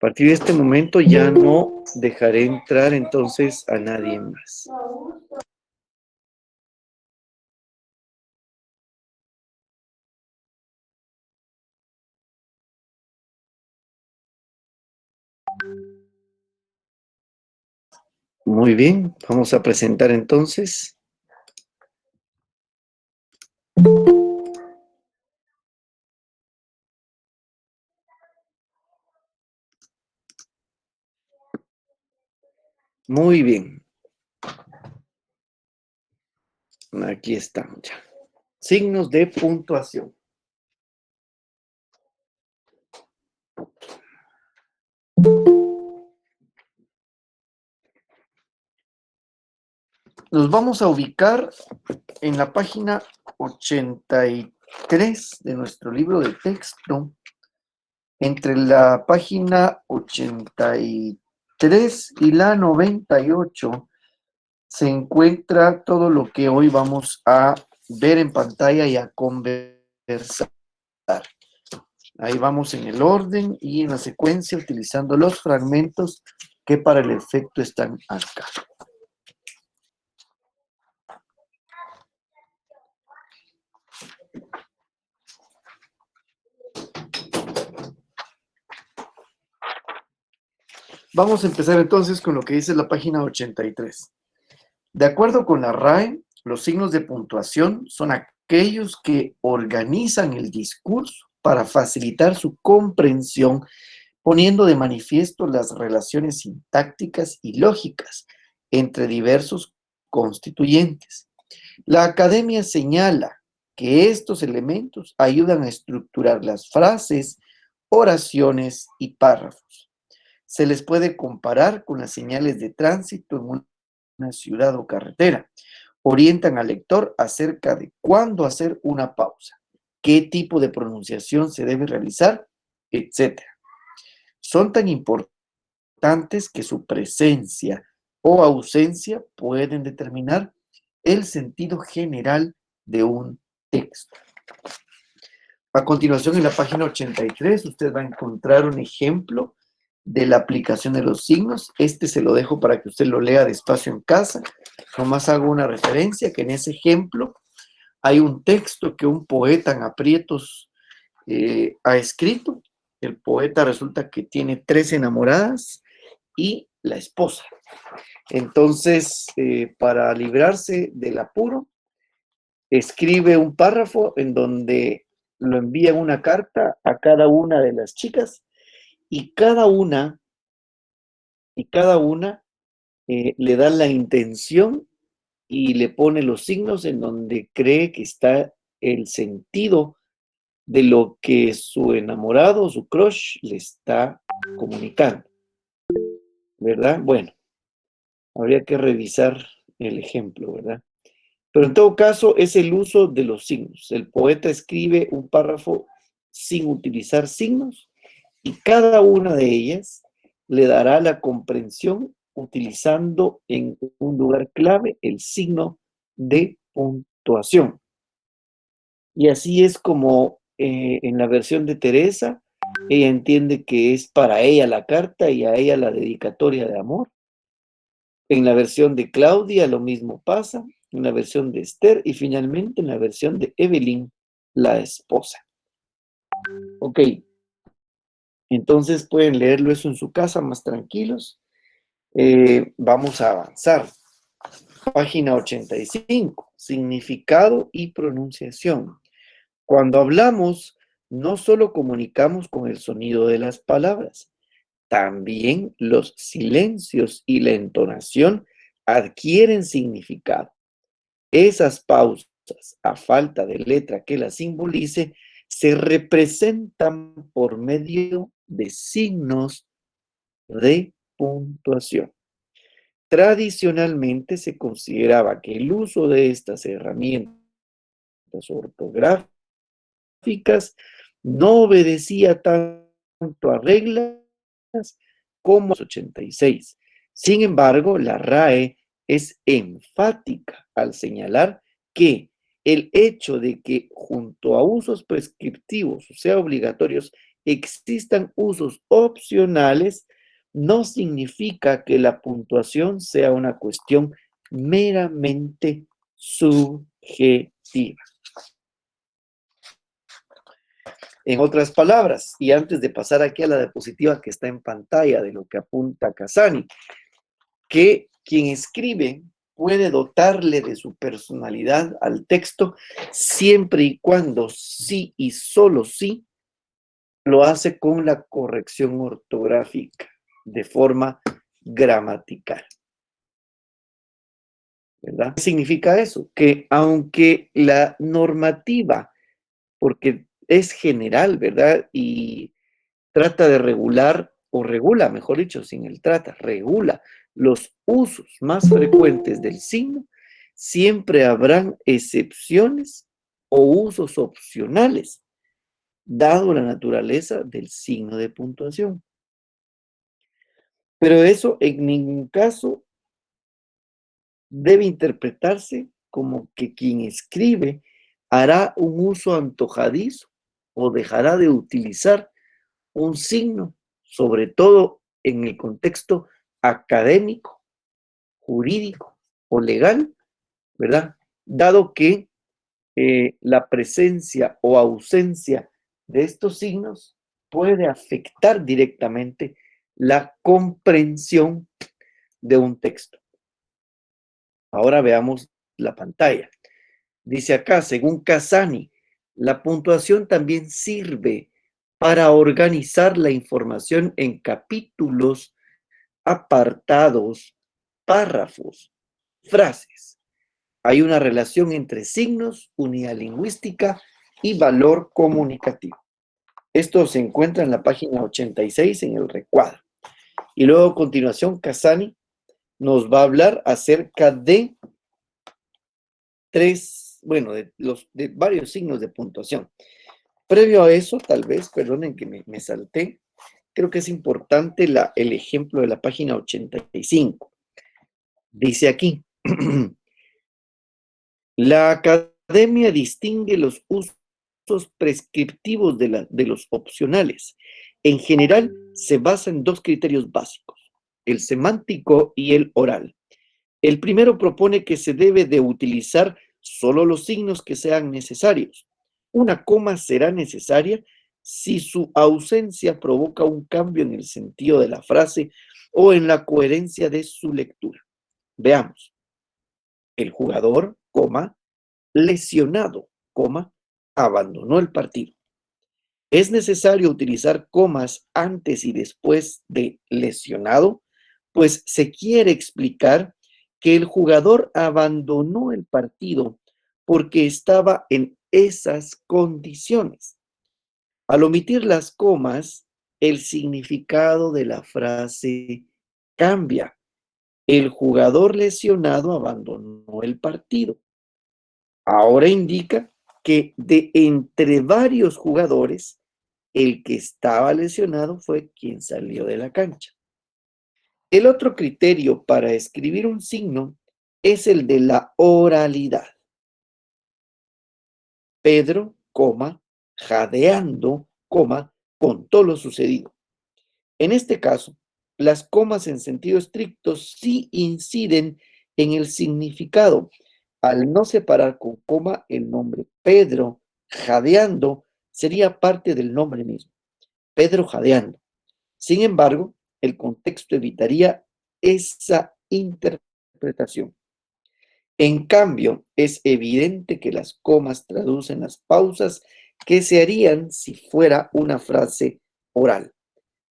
partir de este momento ya no dejaré entrar entonces a nadie más. Muy bien, vamos a presentar entonces. Muy bien, aquí estamos ya. Signos de puntuación. Nos vamos a ubicar en la página 83 de nuestro libro de texto. Entre la página 83 y la 98 se encuentra todo lo que hoy vamos a ver en pantalla y a conversar. Ahí vamos en el orden y en la secuencia utilizando los fragmentos que para el efecto están acá. Vamos a empezar entonces con lo que dice la página 83. De acuerdo con la RAE, los signos de puntuación son aquellos que organizan el discurso para facilitar su comprensión, poniendo de manifiesto las relaciones sintácticas y lógicas entre diversos constituyentes. La academia señala que estos elementos ayudan a estructurar las frases, oraciones y párrafos. Se les puede comparar con las señales de tránsito en una ciudad o carretera. Orientan al lector acerca de cuándo hacer una pausa, qué tipo de pronunciación se debe realizar, etc. Son tan importantes que su presencia o ausencia pueden determinar el sentido general de un texto. A continuación, en la página 83, usted va a encontrar un ejemplo de la aplicación de los signos. Este se lo dejo para que usted lo lea despacio en casa. Nomás hago una referencia que en ese ejemplo hay un texto que un poeta en aprietos ha escrito. El poeta resulta que tiene 3 enamoradas y la esposa. Entonces, para librarse del apuro, escribe un párrafo en donde lo envía una carta a cada una de las chicas y cada una le da la intención y le pone los signos en donde cree que está el sentido de lo que su enamorado, su crush, le está comunicando, ¿verdad? Bueno, habría que revisar el ejemplo, ¿verdad? Pero en todo caso es el uso de los signos. El poeta escribe un párrafo sin utilizar signos y cada una de ellas le dará la comprensión utilizando en un lugar clave el signo de puntuación. Y así es como en la versión de Teresa, ella entiende que es para ella la carta y a ella la dedicatoria de amor. En la versión de Claudia lo mismo pasa, en la versión de Esther y finalmente en la versión de Evelyn, la esposa. Ok, entonces pueden leerlo eso en su casa más tranquilos. Vamos a avanzar. Página 85, significado y pronunciación. Cuando hablamos, no solo comunicamos con el sonido de las palabras, también los silencios y la entonación adquieren significado. Esas pausas, a falta de letra que las simbolice, se representan por medio de signos de puntuación. Tradicionalmente se consideraba que el uso de estas herramientas ortográficas no obedecía tanto a reglas como los 86. Sin embargo, la RAE es enfática al señalar que el hecho de que junto a usos prescriptivos, o sea, obligatorios, existan usos opcionales no significa que la puntuación sea una cuestión meramente subjetiva. En otras palabras, y antes de pasar aquí a la diapositiva que está en pantalla de lo que apunta Casani, que quien escribe puede dotarle de su personalidad al texto siempre y cuando sí y solo sí lo hace con la corrección ortográfica de forma gramatical, ¿verdad? ¿Qué significa eso? Que aunque la normativa, porque es general, ¿verdad? Y trata de regular, o regula, mejor dicho, sin el trata, regula los usos más frecuentes del signo, siempre habrán excepciones o usos opcionales, dado la naturaleza del signo de puntuación. Pero eso en ningún caso debe interpretarse como que quien escribe hará un uso antojadizo o dejará de utilizar un signo, sobre todo en el contexto académico, jurídico o legal, ¿verdad? Dado que la presencia o ausencia de estos signos puede afectar directamente la comprensión de un texto. Ahora veamos la pantalla. Dice acá, según Casani, la puntuación también sirve para organizar la información en capítulos, apartados, párrafos, frases. Hay una relación entre signos, unidad lingüística y valor comunicativo. Esto se encuentra en la página 86 en el recuadro. Y luego a continuación Casani nos va a hablar acerca de de varios signos de puntuación. Previo a eso, tal vez, perdonen que me salté, creo que es importante el ejemplo de la página 85. Dice aquí, la academia distingue los usos prescriptivos de los opcionales. En general, se basa en dos criterios básicos, el semántico y el oral. El primero propone que se debe de utilizar solo los signos que sean necesarios. Una coma será necesaria si su ausencia provoca un cambio en el sentido de la frase o en la coherencia de su lectura. Veamos. El jugador, coma, lesionado, coma, abandonó el partido. Es necesario utilizar comas antes y después de lesionado, pues se quiere explicar que el jugador abandonó el partido porque estaba en esas condiciones. Al omitir las comas, el significado de la frase cambia. El jugador lesionado abandonó el partido. Ahora indica que de entre varios jugadores, el que estaba lesionado fue quien salió de la cancha. El otro criterio para escribir un signo es el de la oralidad. Pedro, jadeando, contó lo sucedido. En este caso, las comas en sentido estricto sí inciden en el significado, al no separar con coma el nombre Pedro, jadeando, sería parte del nombre mismo. Pedro jadeando. Sin embargo, el contexto evitaría esa interpretación. En cambio, es evidente que las comas traducen las pausas que se harían si fuera una frase oral.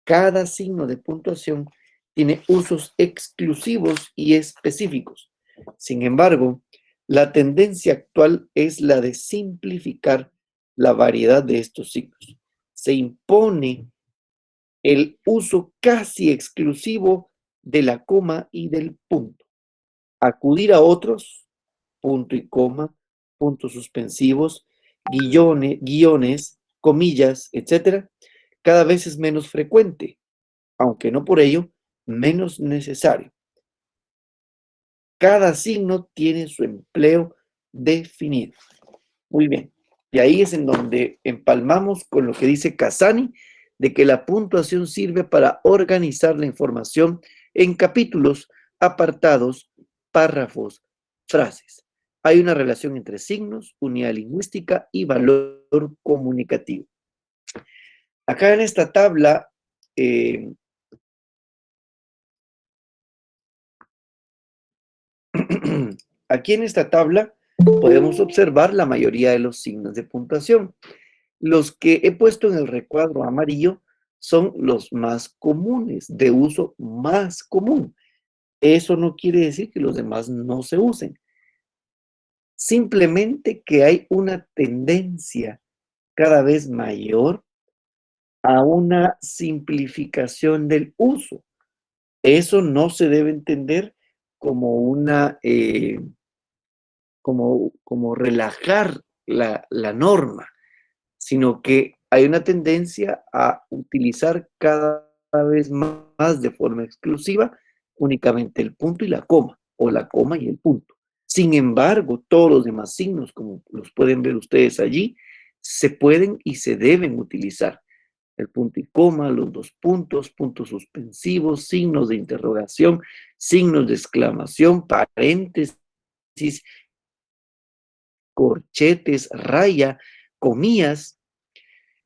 Cada signo de puntuación tiene usos exclusivos y específicos. Sin embargo, la tendencia actual es la de simplificar la variedad de estos signos. Se impone el uso casi exclusivo de la coma y del punto. Acudir a otros, punto y coma, puntos suspensivos, guiones, comillas, etc., cada vez es menos frecuente, aunque no por ello menos necesario. Cada signo tiene su empleo definido. Muy bien. Y ahí es en donde empalmamos con lo que dice Casani de que la puntuación sirve para organizar la información en capítulos, apartados, párrafos, frases. Hay una relación entre signos, unidad lingüística y valor comunicativo. Acá en esta tabla, aquí en esta tabla podemos observar la mayoría de los signos de puntuación. Los que he puesto en el recuadro amarillo son los más comunes, de uso más común. Eso no quiere decir que los demás no se usen. Simplemente que hay una tendencia cada vez mayor a una simplificación del uso. Eso no se debe entender como una, como relajar la norma, sino que hay una tendencia a utilizar cada vez más de forma exclusiva únicamente el punto y la coma, o la coma y el punto. Sin embargo, todos los demás signos, como los pueden ver ustedes allí, se pueden y se deben utilizar. El punto y coma, los dos puntos, puntos suspensivos, signos de interrogación, signos de exclamación, paréntesis, corchetes, raya, comillas,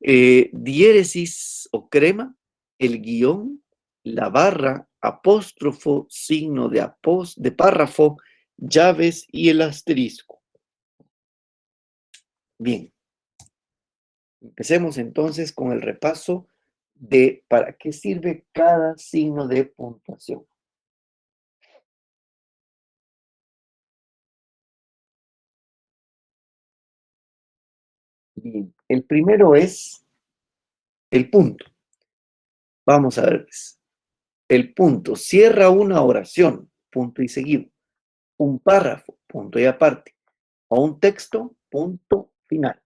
diéresis o crema, el guión, la barra, apóstrofo, signo de párrafo, llaves y el asterisco. Bien, empecemos entonces con el repaso de para qué sirve cada signo de puntuación. Bien, el primero es el punto. Vamos a ver, pues. El punto cierra una oración, punto y seguido, un párrafo, punto y aparte, o un texto, punto final.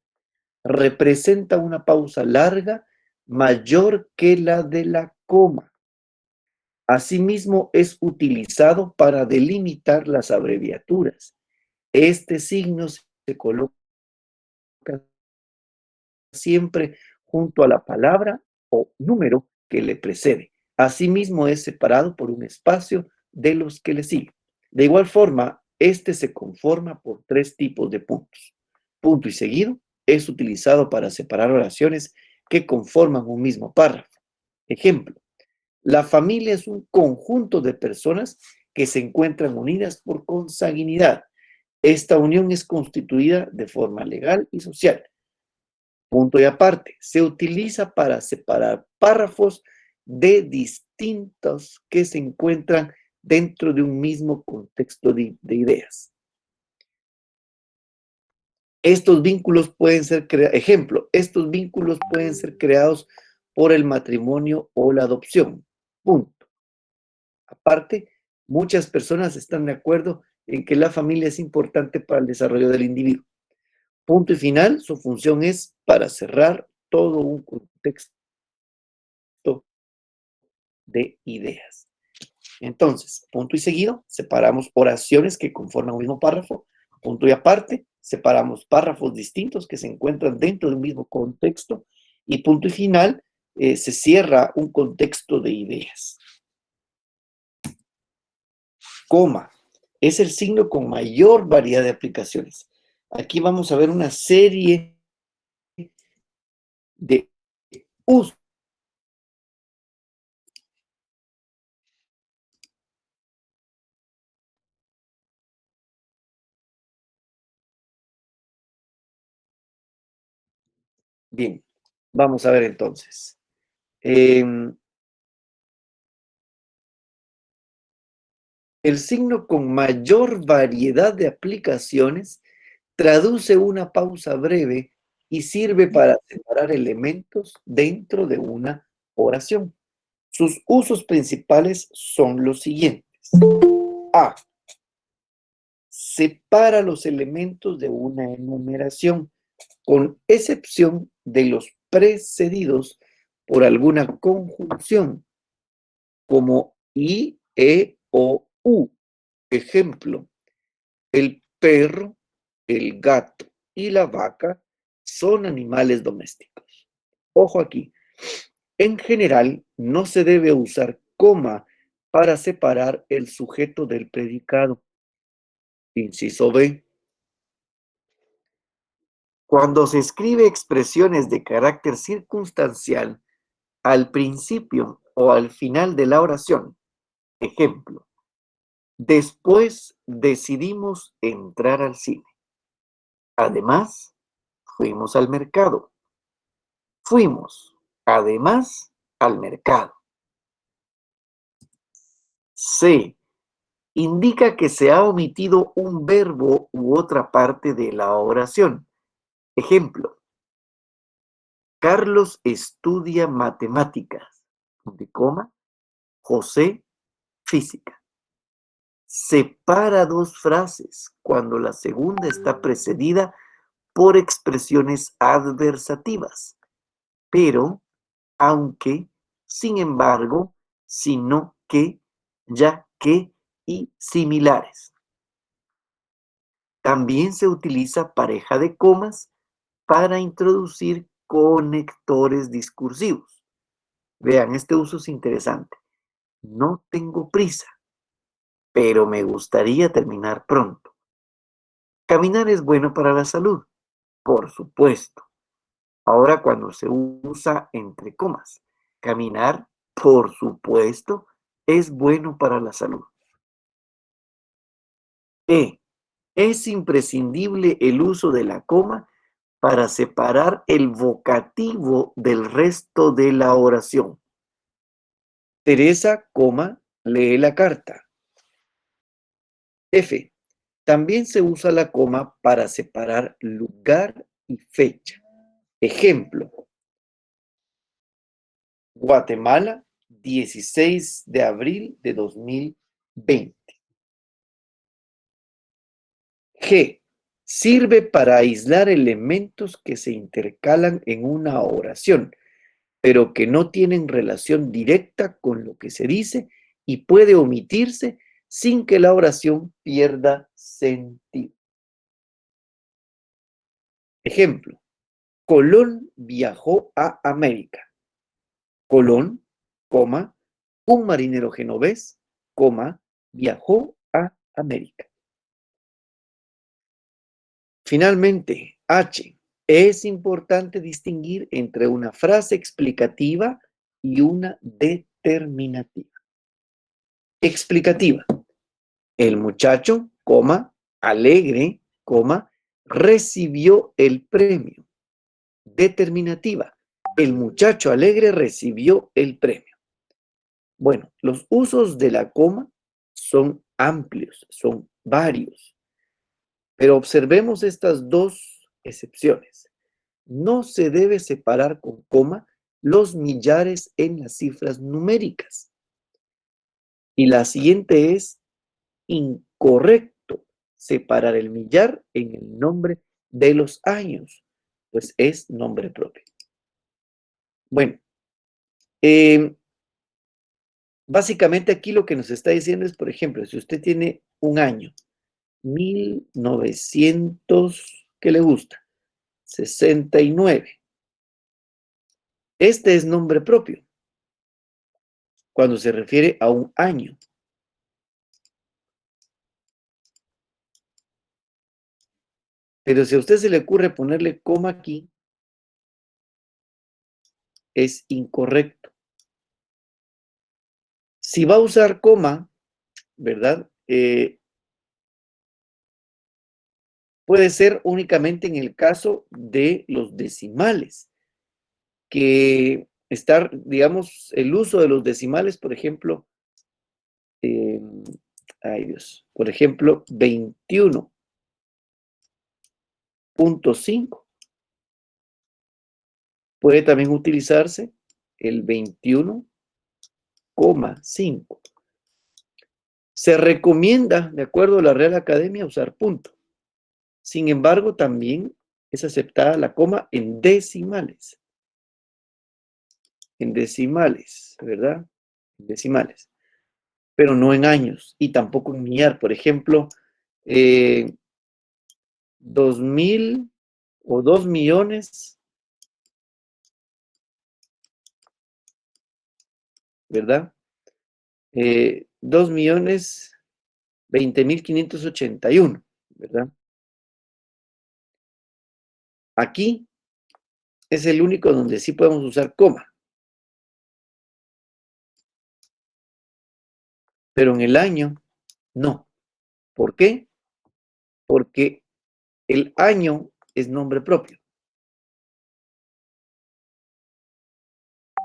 Representa una pausa larga mayor que la de la coma. Asimismo, es utilizado para delimitar las abreviaturas. Este signo se coloca siempre junto a la palabra o número que le precede. Asimismo, es separado por un espacio de los que le siguen. De igual forma, este se conforma por tres tipos de puntos. Punto y seguido es utilizado para separar oraciones que conforman un mismo párrafo. Ejemplo, la familia es un conjunto de personas que se encuentran unidas por consanguinidad. Esta unión es constituida de forma legal y social. Punto y aparte, se utiliza para separar párrafos de distintos que se encuentran dentro de un mismo contexto de ideas. Estos vínculos pueden ser estos vínculos pueden ser creados por el matrimonio o la adopción. Punto. Aparte, muchas personas están de acuerdo en que la familia es importante para el desarrollo del individuo. Punto y final, su función es para cerrar todo un contexto de ideas. Entonces, punto y seguido, separamos oraciones que conforman un mismo párrafo. Punto y aparte, separamos párrafos distintos que se encuentran dentro de un mismo contexto. Y punto y final, se cierra un contexto de ideas. Coma es el signo con mayor variedad de aplicaciones. Aquí vamos a ver una serie de usos. Bien, vamos a ver entonces. El signo con mayor variedad de aplicaciones traduce una pausa breve y sirve para separar elementos dentro de una oración. Sus usos principales son los siguientes. A. Separa los elementos de una enumeración, con excepción de los precedidos por alguna conjunción, como i, e o u. Ejemplo, el perro, el gato y la vaca son animales domésticos. Ojo aquí, En general, no se debe usar coma para separar el sujeto del predicado. Inciso B. Cuando se escribe expresiones de carácter circunstancial al principio o al final de la oración, ejemplo, después decidimos entrar al cine. Además, fuimos al mercado. Fuimos, además, al mercado. C. Indica que se ha omitido un verbo u otra parte de la oración. Ejemplo, Carlos estudia matemáticas, punto y coma, José física. Separa dos frases cuando la segunda está precedida por expresiones adversativas, pero, aunque, sin embargo, sino que, ya que y similares. También se utiliza pareja de comas para introducir conectores discursivos. Vean, este uso es interesante. No tengo prisa, pero me gustaría terminar pronto. Caminar es bueno para la salud, por supuesto. Ahora cuando se usa entre comas, caminar, por supuesto, es bueno para la salud. E. Es imprescindible el uso de la coma para separar el vocativo del resto de la oración. Teresa, lee la carta. F. También se usa la coma para separar lugar y fecha. Ejemplo, Guatemala, 16 de abril de 2020. G. Sirve para aislar elementos que se intercalan en una oración, pero que no tienen relación directa con lo que se dice y puede omitirse sin que la oración pierda sentido. Ejemplo, Colón viajó a América. Colón, un marinero genovés, viajó a América. Finalmente, H. Es importante distinguir entre una frase explicativa y una determinativa. Explicativa. El muchacho, alegre, recibió el premio. Determinativa. El muchacho alegre recibió el premio. Bueno, los usos de la coma son amplios, son varios, pero observemos estas dos excepciones. No se debe separar con coma los millares en las cifras numéricas. Y la siguiente es incorrecto separar el millar en el nombre de los años, pues es nombre propio. Bueno, básicamente aquí lo que nos está diciendo es, por ejemplo, si usted tiene un año, 1900, ¿qué le gusta? 69. Este es nombre propio cuando se refiere a un año. Pero si a usted se le ocurre ponerle coma aquí, es incorrecto. Si va a usar coma, ¿verdad? Puede ser únicamente en el caso de los decimales, que estar, digamos, el uso de los decimales, por ejemplo, ay Dios, por ejemplo, 21.5. Puede también utilizarse el 21,5. Se recomienda, de acuerdo a la Real Academia, usar punto. Sin embargo, también es aceptada la coma en decimales. En decimales, ¿verdad? En decimales. Pero no en años y tampoco en millar. Por ejemplo, 2.000 o 2 millones ¿verdad? 2.020.581, ¿verdad? Aquí es el único donde sí podemos usar coma. Pero en el año, no. ¿Por qué? Porque el año es nombre propio.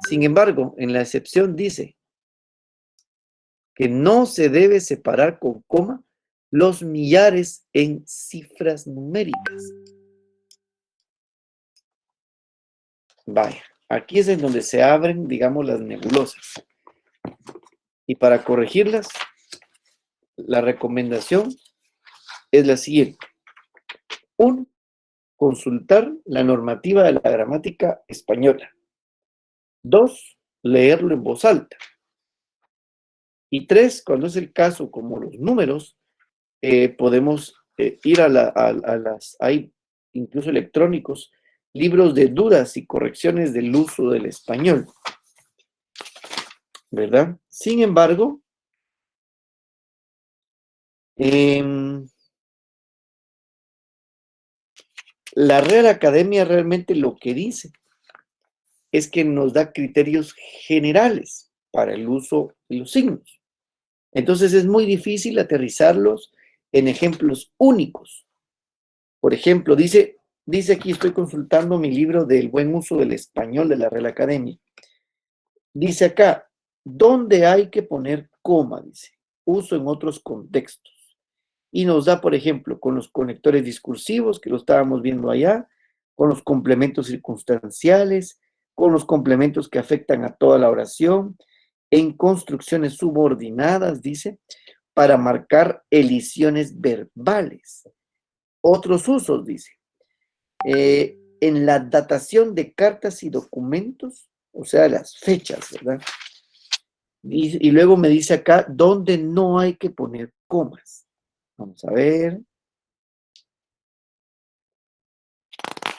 Sin embargo, en la excepción dice que no se debe separar con coma los millares en cifras numéricas. Vaya, aquí es en donde se abren, digamos, las nebulosas. Y para corregirlas, la recomendación es la siguiente. 1. Consultar la normativa de la gramática española. 2. Leerlo en voz alta. Y 3, cuando es el caso, como los números, podemos ir a las, hay incluso electrónicos, libros de dudas y correcciones del uso del español, ¿verdad? Sin embargo, la Real Academia realmente lo que dice es que nos da criterios generales para el uso de los signos. Entonces es muy difícil aterrizarlos en ejemplos únicos. Por ejemplo, dice aquí, estoy consultando mi libro del buen uso del español de la Real Academia. Dice acá, ¿dónde hay que poner coma? Dice, uso en otros contextos. Y nos da, por ejemplo, con los conectores discursivos, que lo estábamos viendo allá, con los complementos circunstanciales, con los complementos que afectan a toda la oración, en construcciones subordinadas, dice, para marcar elisiones verbales. Otros usos, dice, en la datación de cartas y documentos, o sea, las fechas, ¿verdad? Y luego me dice acá, ¿dónde no hay que poner comas? Vamos a ver.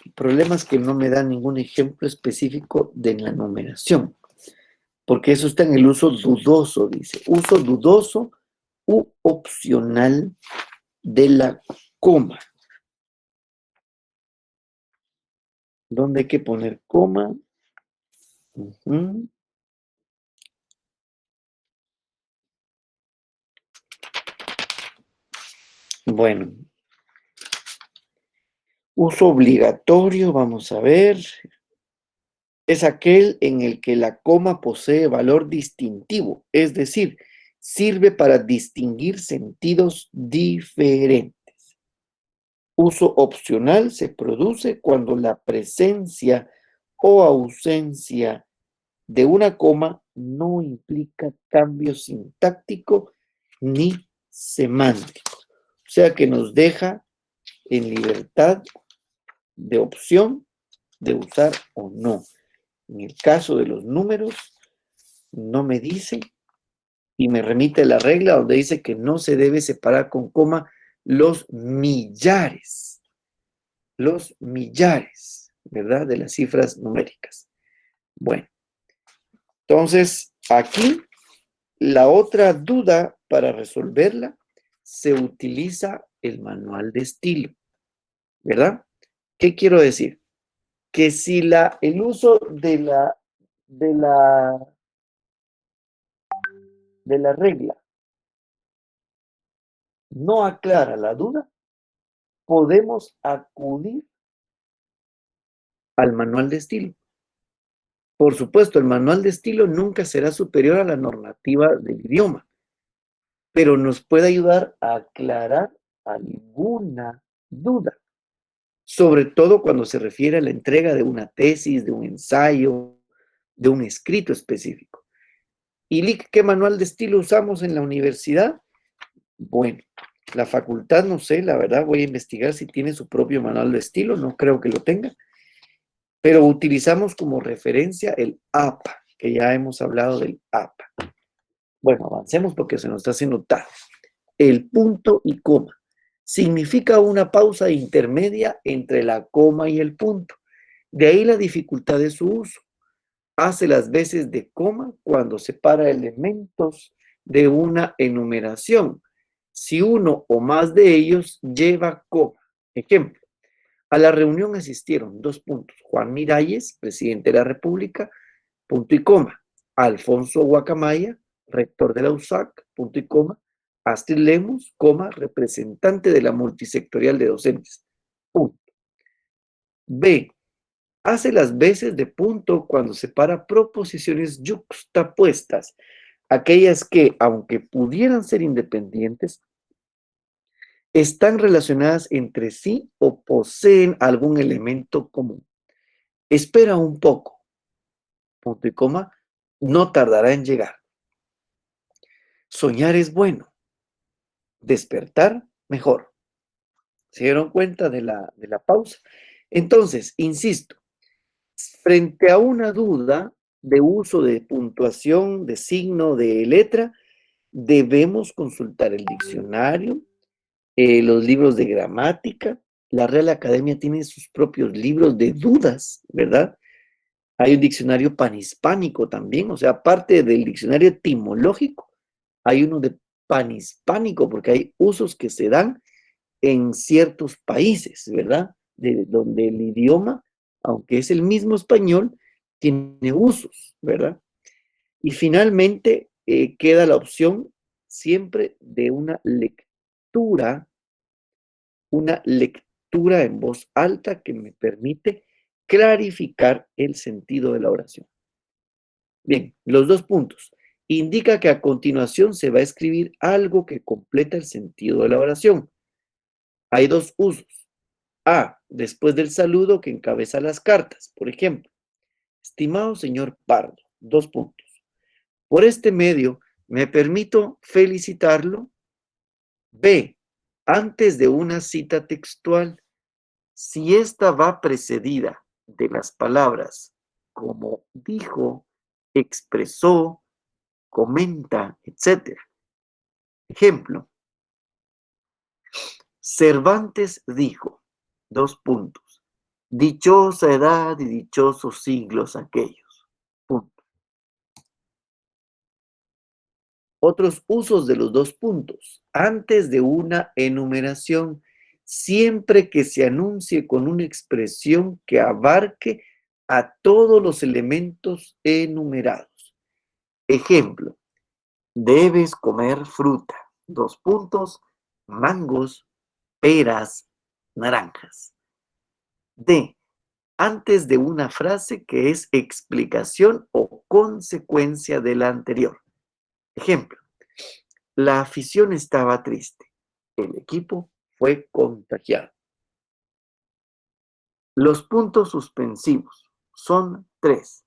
El problema es que no me da ningún ejemplo específico de la numeración, porque eso está en el uso dudoso, dice. Uso dudoso u opcional de la coma. ¿Dónde hay que poner coma? Bueno, uso obligatorio, vamos a ver. Es aquel en el que la coma posee valor distintivo, es decir, sirve para distinguir sentidos diferentes. Uso opcional se produce cuando la presencia o ausencia de una coma no implica cambio sintáctico ni semántico. O sea que nos deja en libertad de opción de usar o no. En el caso de los números, no me dice y me remite a la regla donde dice que no se debe separar con coma los millares, ¿verdad? De las cifras numéricas. Bueno, entonces aquí la otra duda para resolverla se utiliza el manual de estilo, ¿verdad? ¿Qué quiero decir? Que si el uso de la regla no aclara la duda, podemos acudir al manual de estilo. Por supuesto, el manual de estilo nunca será superior a la normativa del idioma, pero nos puede ayudar a aclarar alguna duda, sobre todo cuando se refiere a la entrega de una tesis, de un ensayo, de un escrito específico. ¿Y qué manual de estilo usamos en la universidad? Bueno, la facultad, no sé, la verdad, voy a investigar si tiene su propio manual de estilo, no creo que lo tenga, pero utilizamos como referencia el APA, que ya hemos hablado del APA. Bueno, avancemos porque se nos está haciendo tarde. El punto y coma significa una pausa intermedia entre la coma y el punto. De ahí la dificultad de su uso. hace las veces de coma cuando separa elementos de una enumeración, si uno o más de ellos lleva coma. Ejemplo, a la reunión asistieron: Juan Miralles, presidente de la República, punto y coma; Alfonso Guacamaya, rector de la USAC, punto y coma; Astrid Lemos, coma, representante de la multisectorial de docentes, punto. B. Hace las veces de punto cuando separa proposiciones yuxtapuestas, aquellas que, aunque pudieran ser independientes, están relacionadas entre sí o poseen algún elemento común. Espera un poco, punto y coma, no tardará en llegar. Soñar es bueno, despertar mejor. ¿Se dieron cuenta de la pausa? Entonces, insisto, frente a una duda de uso de puntuación, de signo, de letra, debemos consultar el diccionario, los libros de gramática. La Real Academia tiene sus propios libros de dudas, ¿verdad? Hay un diccionario panhispánico también, o sea, aparte del diccionario etimológico, hay uno de panhispánico, porque hay usos que se dan en ciertos países, ¿verdad? De donde el idioma, aunque es el mismo español, tiene usos, ¿verdad? Y finalmente queda la opción siempre de una lectura en voz alta que me permite clarificar el sentido de la oración. Bien, los 2 puntos. Indica que a continuación se va a escribir algo que completa el sentido de la oración. Hay 2 usos. A, después del saludo que encabeza las cartas. Por ejemplo, estimado señor Pardo, 2 puntos. Por este medio me permito felicitarlo. B, antes de una cita textual, si esta va precedida de las palabras como dijo, expresó, comenta, etc. Ejemplo, Cervantes dijo, 2 puntos, dichosa edad y dichosos siglos aquellos, punto. Otros usos de los 2 puntos, antes de una enumeración, siempre que se anuncie con una expresión que abarque a todos los elementos enumerados. Ejemplo, debes comer fruta, 2 puntos, mangos, peras, naranjas. D, antes de una frase que es explicación o consecuencia de la anterior. Ejemplo, la afición estaba triste, el equipo fue contagiado. Los puntos suspensivos son 3.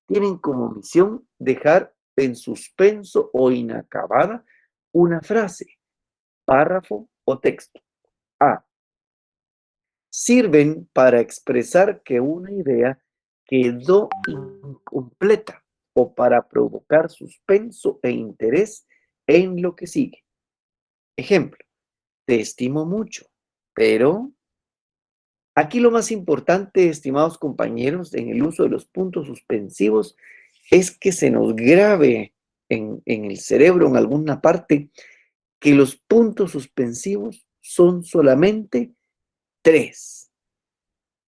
Tienen como misión dejar en suspenso o inacabada una frase, párrafo o texto. A. Sirven para expresar que una idea quedó incompleta o para provocar suspenso e interés en lo que sigue. Ejemplo, te estimo mucho, pero aquí lo más importante, estimados compañeros, en el uso de los puntos suspensivos es que se nos grabe en el cerebro, en alguna parte, que los puntos suspensivos son solamente 3.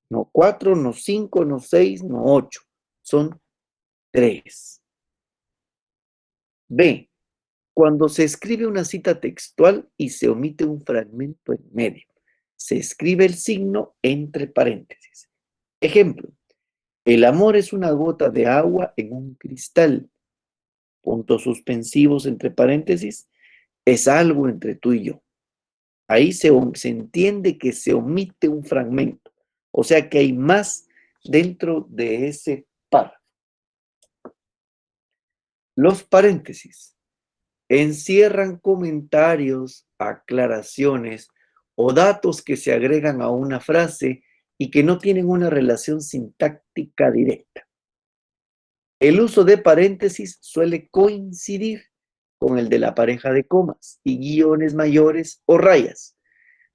No 4, no 5, no 6, no 8. Son 3. B. Cuando se escribe una cita textual y se omite un fragmento en medio, se escribe el signo entre paréntesis. Ejemplo, el amor es una gota de agua en un cristal. Puntos suspensivos entre paréntesis, es algo entre tú y yo. Ahí se entiende que se omite un fragmento, o sea que hay más dentro de ese párrafo. Los paréntesis encierran comentarios, aclaraciones o datos que se agregan a una frase y que no tienen una relación sintáctica directa. El uso de paréntesis suele coincidir con el de la pareja de comas y guiones mayores o rayas.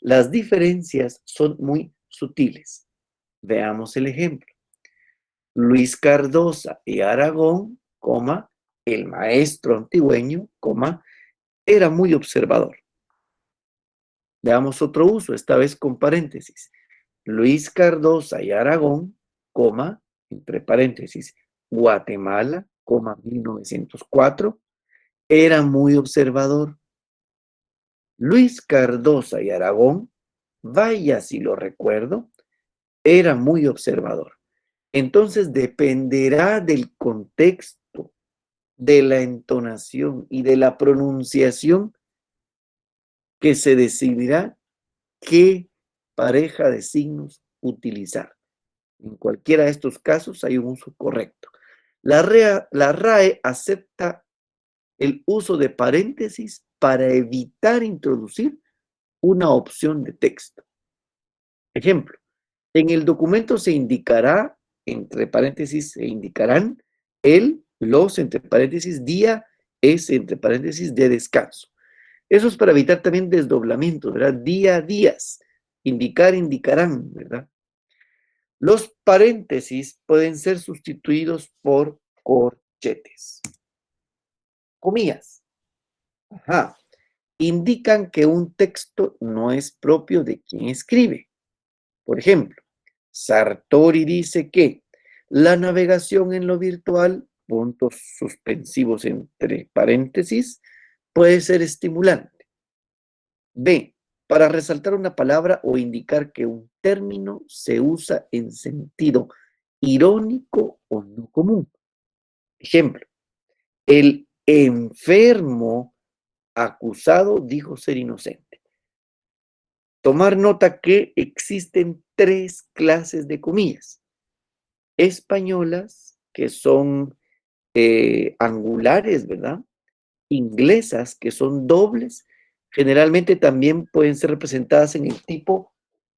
Las diferencias son muy sutiles. Veamos el ejemplo. Luis Cardosa y Aragón, coma, el maestro antigüeño, coma, era muy observador. Veamos otro uso, esta vez con paréntesis. Luis Cardosa y Aragón, coma, entre paréntesis, Guatemala, coma, 1904, era muy observador. Luis Cardosa y Aragón, vaya si lo recuerdo, era muy observador. Entonces dependerá del contexto, de la entonación y de la pronunciación que se decidirá qué pareja de signos utilizar. En cualquiera de estos casos hay un uso correcto. La RAE acepta el uso de paréntesis para evitar introducir una opción de texto. Ejemplo, en el documento se indicará, entre paréntesis, se indicarán el, los, entre paréntesis, día, es, entre paréntesis, de descanso. Eso es para evitar también desdoblamiento, ¿verdad? Día, días, indicar, indicarán, ¿verdad? Los paréntesis pueden ser sustituidos por corchetes. Comillas. Ajá. Indican que un texto no es propio de quien escribe. Por ejemplo, Sartori dice que la navegación en lo virtual, puntos suspensivos entre paréntesis, puede ser estimulante. B, para resaltar una palabra o indicar que un término se usa en sentido irónico o no común. Ejemplo, el enfermo acusado dijo ser inocente. Tomar nota que existen 3 clases de comillas. Españolas, que son angulares, ¿verdad? Inglesas, que son dobles, generalmente también pueden ser representadas en el tipo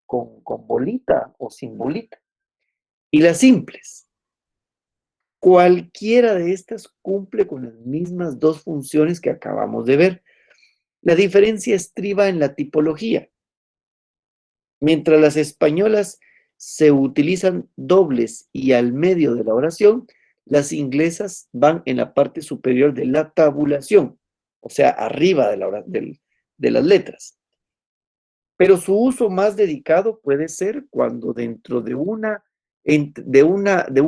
con bolita o sin bolita. Y las simples. Cualquiera de estas cumple con las mismas 2 funciones que acabamos de ver. La diferencia estriba en la tipología. Mientras las españolas se utilizan dobles y al medio de la oración, las inglesas van en la parte superior de la tabulación, o sea, arriba de las letras. Pero su uso más dedicado puede ser cuando dentro de un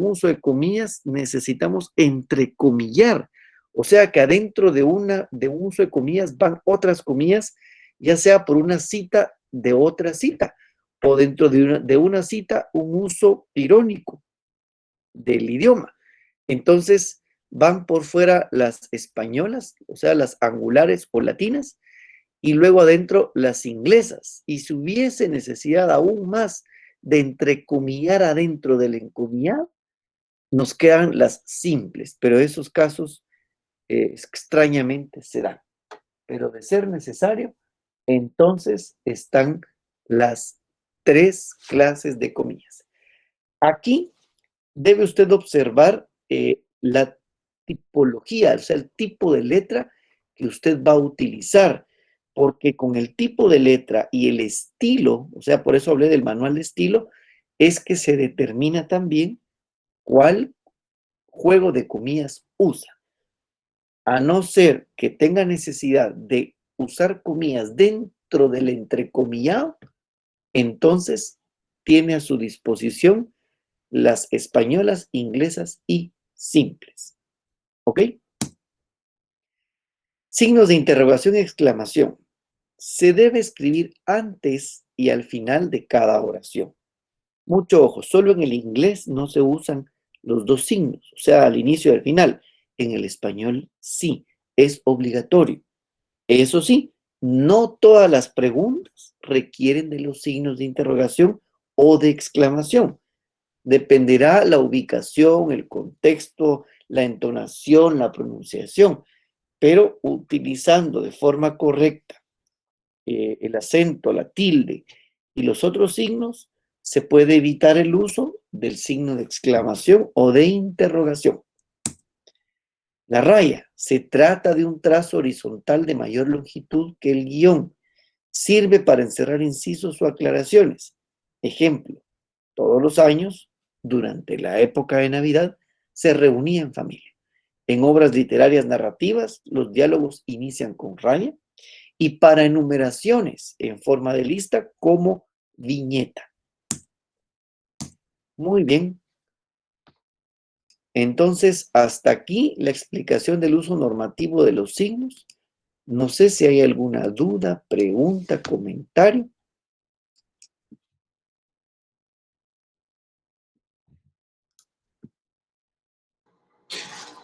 uso de comillas necesitamos entrecomillar. O sea que adentro de un uso de comillas van otras comillas, ya sea por una cita de otra cita, o dentro de una cita un uso irónico del idioma. Entonces van por fuera las españolas, o sea, las angulares o latinas, y luego adentro las inglesas. Y si hubiese necesidad aún más de entrecomillar adentro del encomillado, nos quedan las simples, pero esos casos extrañamente se dan. Pero de ser necesario, entonces están las 3 clases de comillas. Aquí debe usted observar la tipología, o sea, el tipo de letra que usted va a utilizar, porque con el tipo de letra y el estilo, o sea, por eso hablé del manual de estilo, es que se determina también cuál juego de comillas usa. A no ser que tenga necesidad de usar comillas dentro del entrecomillado, entonces tiene a su disposición las españolas, inglesas y simples. ¿Ok? Signos de interrogación y exclamación. Se debe escribir antes y al final de cada oración. Mucho ojo, solo en el inglés no se usan los 2 signos, o sea, al inicio y al final. En el español sí, es obligatorio. Eso sí, no todas las preguntas requieren de los signos de interrogación o de exclamación. Dependerá la ubicación, el contexto, la entonación, la pronunciación, pero utilizando de forma correcta el acento, la tilde y los otros signos, se puede evitar el uso del signo de exclamación o de interrogación. La raya se trata de un trazo horizontal de mayor longitud que el guión. Sirve para encerrar incisos o aclaraciones. Ejemplo, todos los años durante la época de Navidad, se reunía en familia. En obras literarias narrativas, los diálogos inician con raya y para enumeraciones en forma de lista como viñeta. Muy bien. Entonces, hasta aquí la explicación del uso normativo de los signos. No sé si hay alguna duda, pregunta, comentario.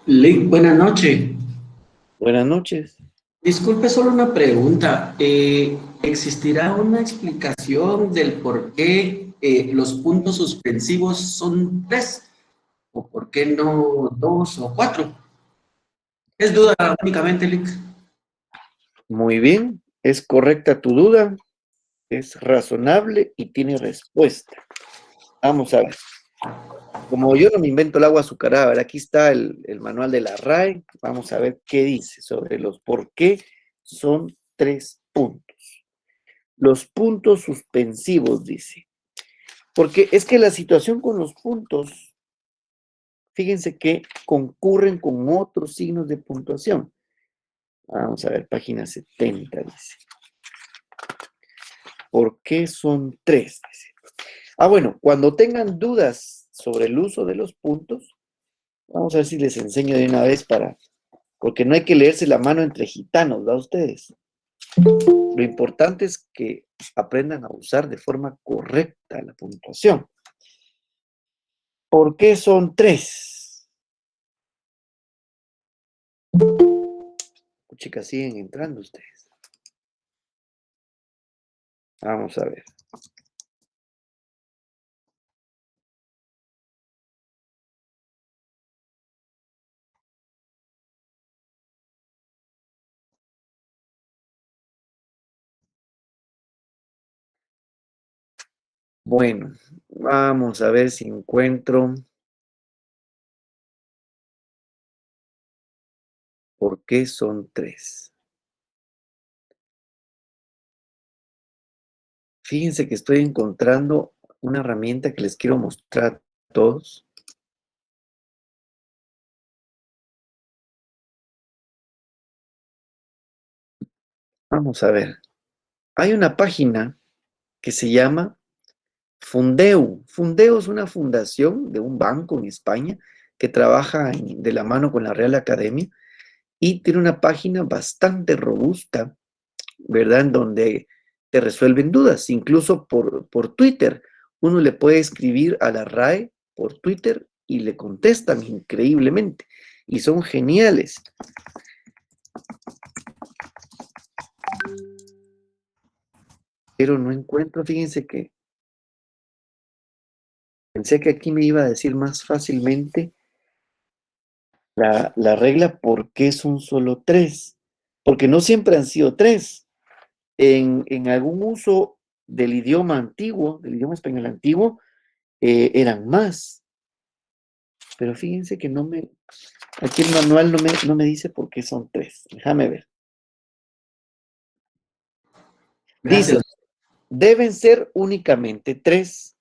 Lick, buenas noches. Buenas noches. Disculpe, solo una pregunta. ¿Existirá una explicación del por qué los puntos suspensivos son tres? ¿O por qué no dos o cuatro? Es duda únicamente, Lick. Muy bien, es correcta tu duda, es razonable y tiene respuesta. Vamos a ver. Como yo no me invento el agua azucarada, a ver, aquí está el manual de la RAE. Vamos a ver qué dice sobre los por qué son 3 puntos. Los puntos suspensivos, dice. Porque es que la situación con los puntos, fíjense que concurren con otros signos de puntuación. Vamos a ver, página 70, dice. ¿Por qué son 3? Dice. Bueno, cuando tengan dudas sobre el uso de los puntos, vamos a ver si les enseño de una vez porque no hay que leerse la mano entre gitanos, ¿verdad ustedes? Lo importante es que aprendan a usar de forma correcta la puntuación. ¿Por qué son 3? Chicas, siguen entrando ustedes. Vamos a ver. Bueno, vamos a ver si encuentro por qué son 3. Fíjense que estoy encontrando una herramienta que les quiero mostrar a todos. Vamos a ver. Hay una página que se llama Fundeu. Fundeu es una fundación de un banco en España que trabaja de la mano con la Real Academia y tiene una página bastante robusta, ¿verdad? En donde te resuelven dudas, incluso por Twitter. Uno le puede escribir a la RAE por Twitter y le contestan increíblemente. Y son geniales. Pero no encuentro, fíjense que pensé que aquí me iba a decir más fácilmente la regla por qué son solo 3. Porque no siempre han sido 3. En algún uso del idioma antiguo, del idioma español antiguo, eran más. Pero fíjense que aquí el manual no me dice por qué son 3. Déjame ver. Dice, Gracias. deben ser únicamente 3.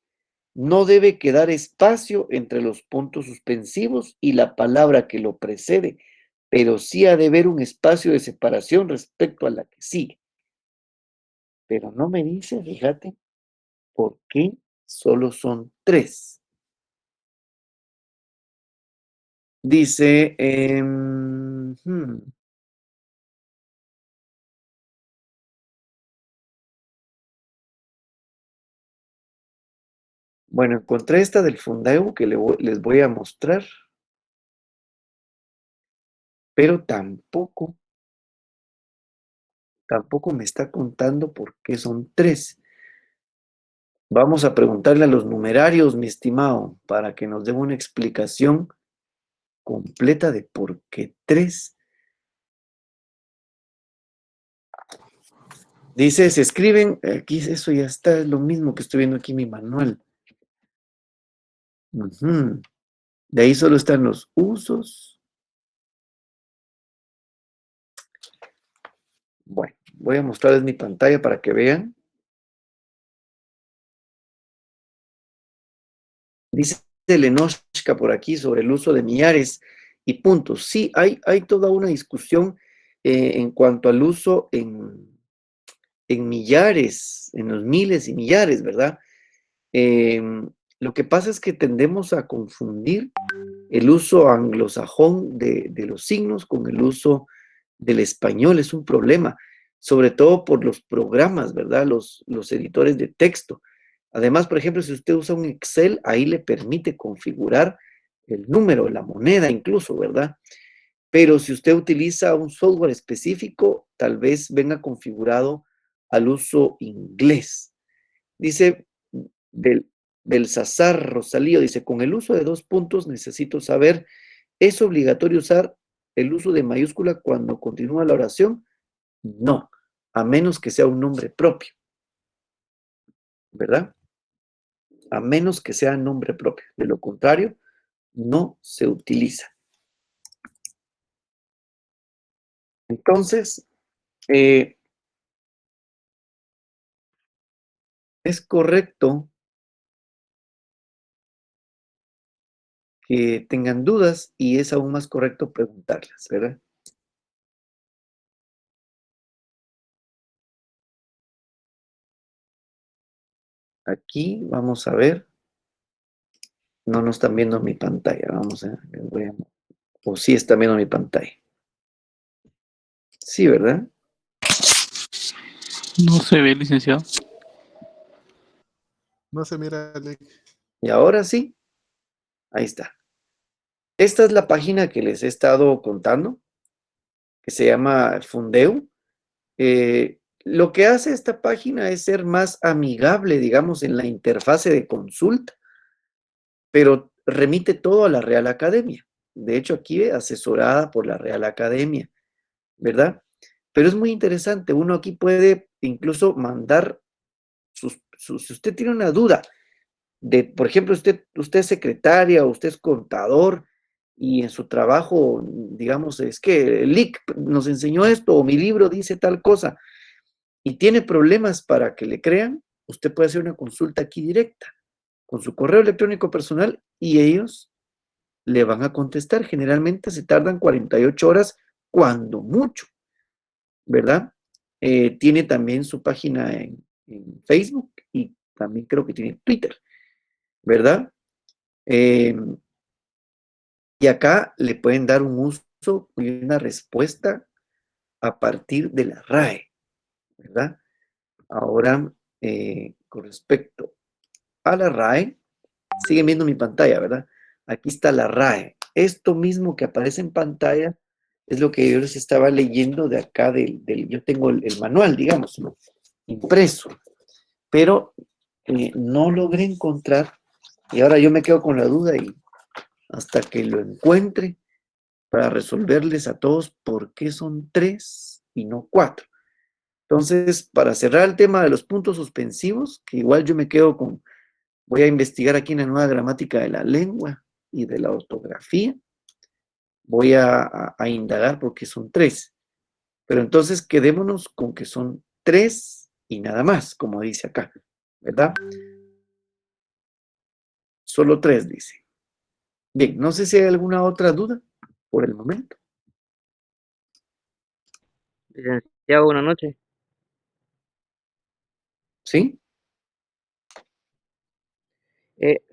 No debe quedar espacio entre los puntos suspensivos y la palabra que lo precede, pero sí ha de haber un espacio de separación respecto a la que sigue. Pero no me dice, fíjate, por qué solo son 3. Dice, bueno, encontré esta del Fundeu que les voy a mostrar, pero tampoco me está contando por qué son 3. Vamos a preguntarle a los numerarios, mi estimado, para que nos den una explicación completa de por qué 3. Dice, se escriben, aquí eso ya está, es lo mismo que estoy viendo aquí en mi manual. Ujú. De ahí solo están los usos. Bueno, voy a mostrarles mi pantalla para que vean. Dice Lenoshka por aquí sobre el uso de millares y puntos. Sí, hay toda una discusión en cuanto al uso en millares, en los miles y millares, ¿verdad? Lo que pasa es que tendemos a confundir el uso anglosajón de los signos con el uso del español. Es un problema, sobre todo por los programas, ¿verdad? Los editores de texto. Además, por ejemplo, si usted usa un Excel, ahí le permite configurar el número, la moneda incluso, ¿verdad? Pero si usted utiliza un software específico, tal vez venga configurado al uso inglés. Dice Belsasar Rosalío, dice, con el uso de 2 puntos necesito saber, ¿es obligatorio usar el uso de mayúscula cuando continúa la oración? No, a menos que sea un nombre propio, ¿verdad? A menos que sea nombre propio. De lo contrario, no se utiliza. Entonces, es correcto que tengan dudas y es aún más correcto preguntarlas, ¿verdad? Aquí vamos a ver. No nos están viendo mi pantalla. Vamos a ver. O sí están viendo mi pantalla. Sí, ¿verdad? No se ve, licenciado. No se mira el link. Y ahora sí. Ahí está. Esta es la página que les he estado contando, que se llama Fundeu. Lo que hace esta página es ser más amigable, digamos, en la interfase de consulta, pero remite todo a la Real Academia. De hecho, aquí asesorada por la Real Academia, ¿verdad? Pero es muy interesante. Uno aquí puede incluso mandar si usted tiene una duda de, por ejemplo, usted es secretaria o usted es contador y en su trabajo, digamos, es que el LIC nos enseñó esto o mi libro dice tal cosa y tiene problemas para que le crean, usted puede hacer una consulta aquí directa con su correo electrónico personal y ellos le van a contestar. Generalmente se tardan 48 horas, cuando mucho, ¿verdad? Tiene también su página en Facebook y también creo que tiene Twitter, ¿verdad? Y acá le pueden dar un uso y una respuesta a partir de la RAE, ¿verdad? Ahora, con respecto a la RAE, siguen viendo mi pantalla, ¿verdad? Aquí está la RAE. Esto mismo que aparece en pantalla es lo que yo les estaba leyendo de acá yo tengo el manual, digamos, ¿no? Impreso, pero no logré encontrar, y ahora yo me quedo con la duda y hasta que lo encuentre para resolverles a todos por qué son 3 y no 4. Entonces, para cerrar el tema de los puntos suspensivos, que igual yo me quedo con, voy a investigar aquí en la nueva gramática de la lengua y de la ortografía, voy a indagar por qué son 3. Pero entonces quedémonos con que son 3 y nada más, como dice acá, ¿verdad? Solo 3 dice. Bien, no sé si hay alguna otra duda por el momento. Licenciado, buenas noches. ¿Sí?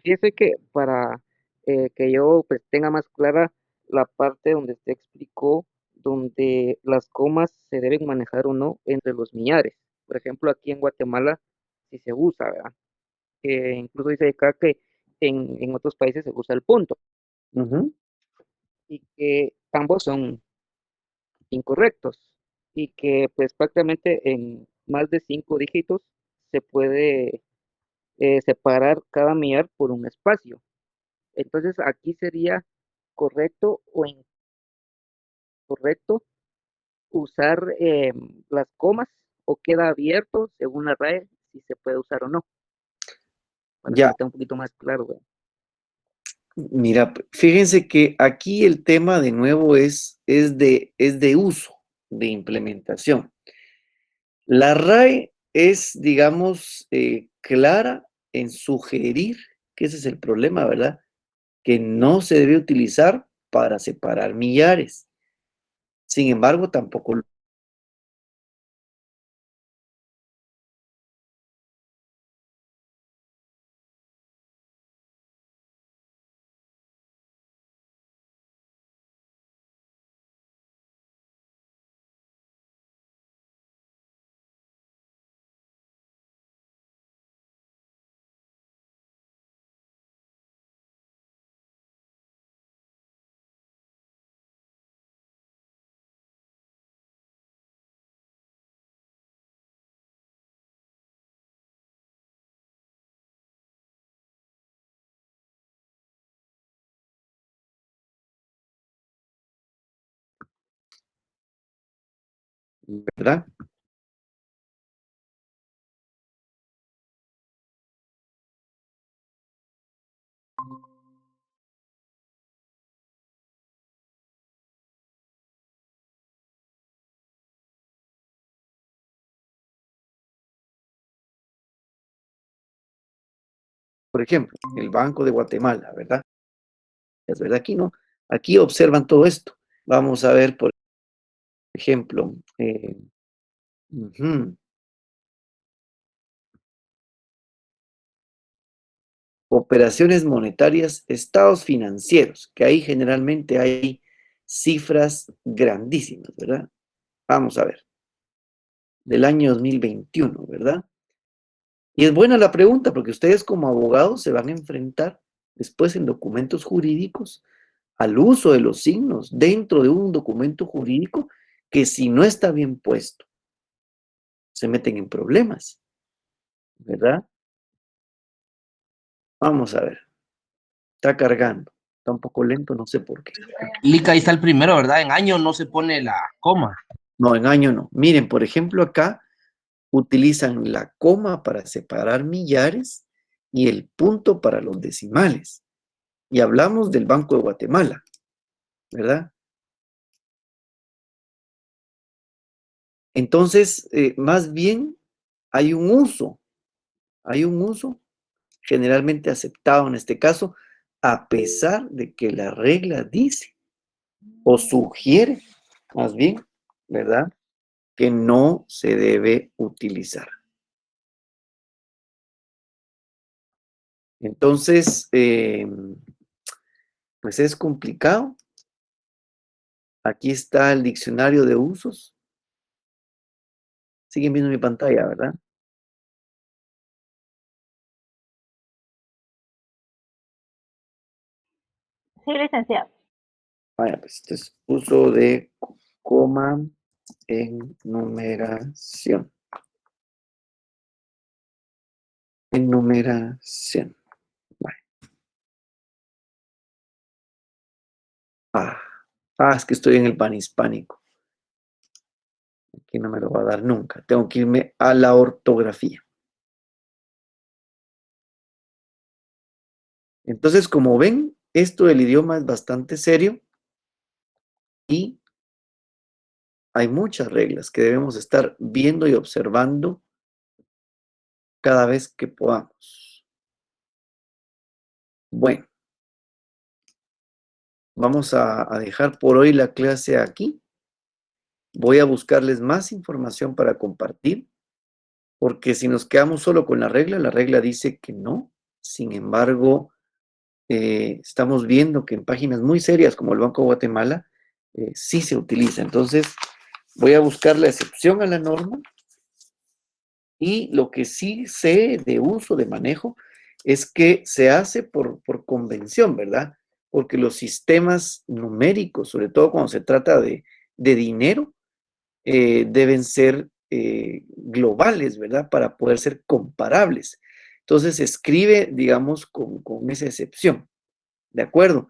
Fíjese que para que yo pues, tenga más clara la parte donde usted explicó donde las comas se deben manejar o no entre los millares. Por ejemplo, aquí en Guatemala sí se usa, ¿verdad? Incluso dice acá que en otros países se usa el punto Ujú. y que ambos son incorrectos y que pues prácticamente en más de 5 dígitos se puede separar cada millar por un espacio. Entonces aquí sería correcto o incorrecto usar las comas o queda abierto según la RAE si se puede usar o no, para que Ya, esté un poquito más claro, ¿verdad? mira, fíjense que aquí el tema de nuevo es de uso, de implementación. La RAE es, digamos, clara en sugerir, que ese es el problema, ¿verdad? que no se debe utilizar para separar millares. Sin embargo, tampoco. ¿Verdad? Por ejemplo, el Banco de Guatemala, ¿verdad? Es verdad, aquí no. Aquí observan todo esto. Vamos a ver, por ejemplo, ujú, operaciones monetarias, estados financieros, que ahí generalmente hay cifras grandísimas, ¿verdad? Vamos a ver, del año 2021, ¿verdad? Y es buena la pregunta porque ustedes como abogados se van a enfrentar después en documentos jurídicos al uso de los signos dentro de un documento jurídico que si no está bien puesto, se meten en problemas, ¿verdad? Vamos a ver, está cargando, está un poco lento, no sé por qué. Lica, ahí está el primero, ¿verdad? En año no se pone la coma. No, en año no. Miren, por ejemplo, acá utilizan la coma para separar millares y el punto para los decimales. Y hablamos del Banco de Guatemala, ¿verdad? Entonces, más bien hay un uso generalmente aceptado en este caso, a pesar de que la regla dice o sugiere, más bien, ¿verdad? Que no se debe utilizar. Entonces, pues es complicado. Aquí está el diccionario de usos. Siguen viendo mi pantalla, ¿verdad? Sí, licenciado. Vaya, pues este es uso de coma en numeración. Enumeración. Vale. Es que estoy en el panhispánico. Aquí no me lo va a dar nunca. Tengo que irme a la ortografía. Entonces, como ven, esto del idioma es bastante serio y hay muchas reglas que debemos estar viendo y observando cada vez que podamos. Bueno, vamos a dejar por hoy la clase aquí. Voy a buscarles más información para compartir, porque si nos quedamos solo con la regla dice que no. Sin embargo, estamos viendo que en páginas muy serias como el Banco de Guatemala, sí se utiliza. Entonces, voy a buscar la excepción a la norma y lo que sí sé de uso, de manejo, es que se hace por convención, ¿verdad? Porque los sistemas numéricos, sobre todo cuando se trata de dinero, deben ser globales, ¿verdad? Para poder ser comparables. Entonces, se escribe, digamos, con esa excepción, ¿de acuerdo?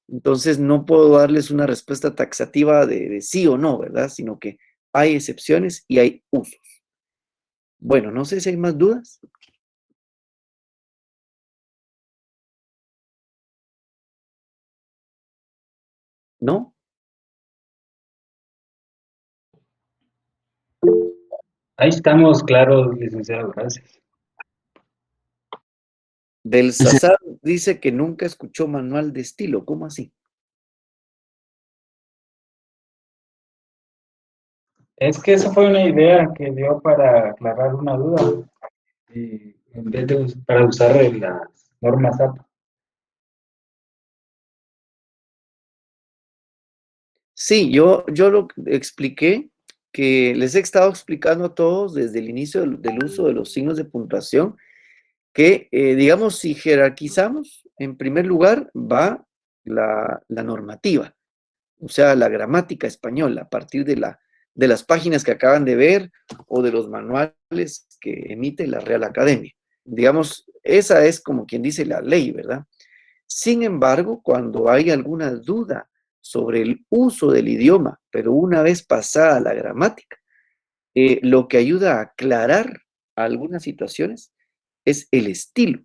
Entonces, no puedo darles una respuesta taxativa de sí o no, ¿verdad? Sino que hay excepciones y hay usos. Bueno, no sé si hay más dudas. ¿No? Ahí estamos claros, licenciado, gracias. Belsasar dice que nunca escuchó manual de estilo. ¿Cómo así? Es que esa fue una idea que dio para aclarar una duda, en vez de para usar las normas APA. Sí, yo lo expliqué, que les he estado explicando a todos desde el inicio del uso de los signos de puntuación, que, digamos, si jerarquizamos, en primer lugar va la normativa, o sea, la gramática española, a partir de las páginas que acaban de ver o de los manuales que emite la Real Academia. Digamos, esa es como quien dice la ley, ¿verdad? Sin embargo, cuando hay alguna duda sobre el uso del idioma, pero una vez pasada la gramática, lo que ayuda a aclarar algunas situaciones es el estilo.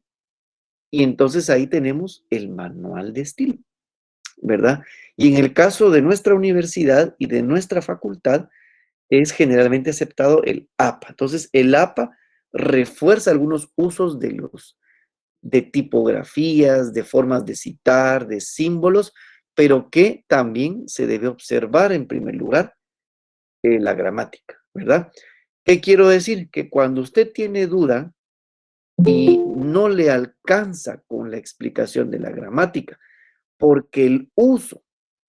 Y entonces ahí tenemos el manual de estilo, ¿verdad? Y en el caso de nuestra universidad y de nuestra facultad, es generalmente aceptado el APA. Entonces, el APA refuerza algunos usos de tipografías, de formas de citar, de símbolos, pero que también se debe observar en primer lugar la gramática, ¿verdad? ¿Qué quiero decir? Que cuando usted tiene duda y no le alcanza con la explicación de la gramática, porque el uso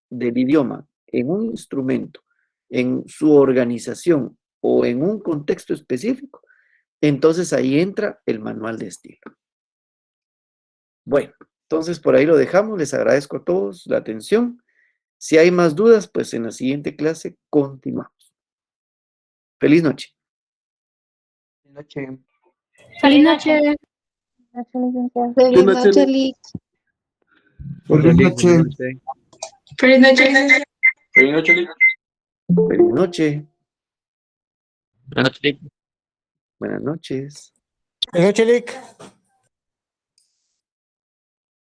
del idioma en un instrumento, en su organización o en un contexto específico, entonces ahí entra el manual de estilo. Bueno, entonces por ahí lo dejamos. Les agradezco a todos la atención. Si hay más dudas, pues en la siguiente clase continuamos. Feliz noche. Buenas noches. Feliz noche. Gracias, licenciado. Feliz noche, Lick. Buenas noches. Feliz noche, licenciado. Buenas noches, Lick. Feliz noche. Buenas noches. Buenas noches. Buenas noches, Lick.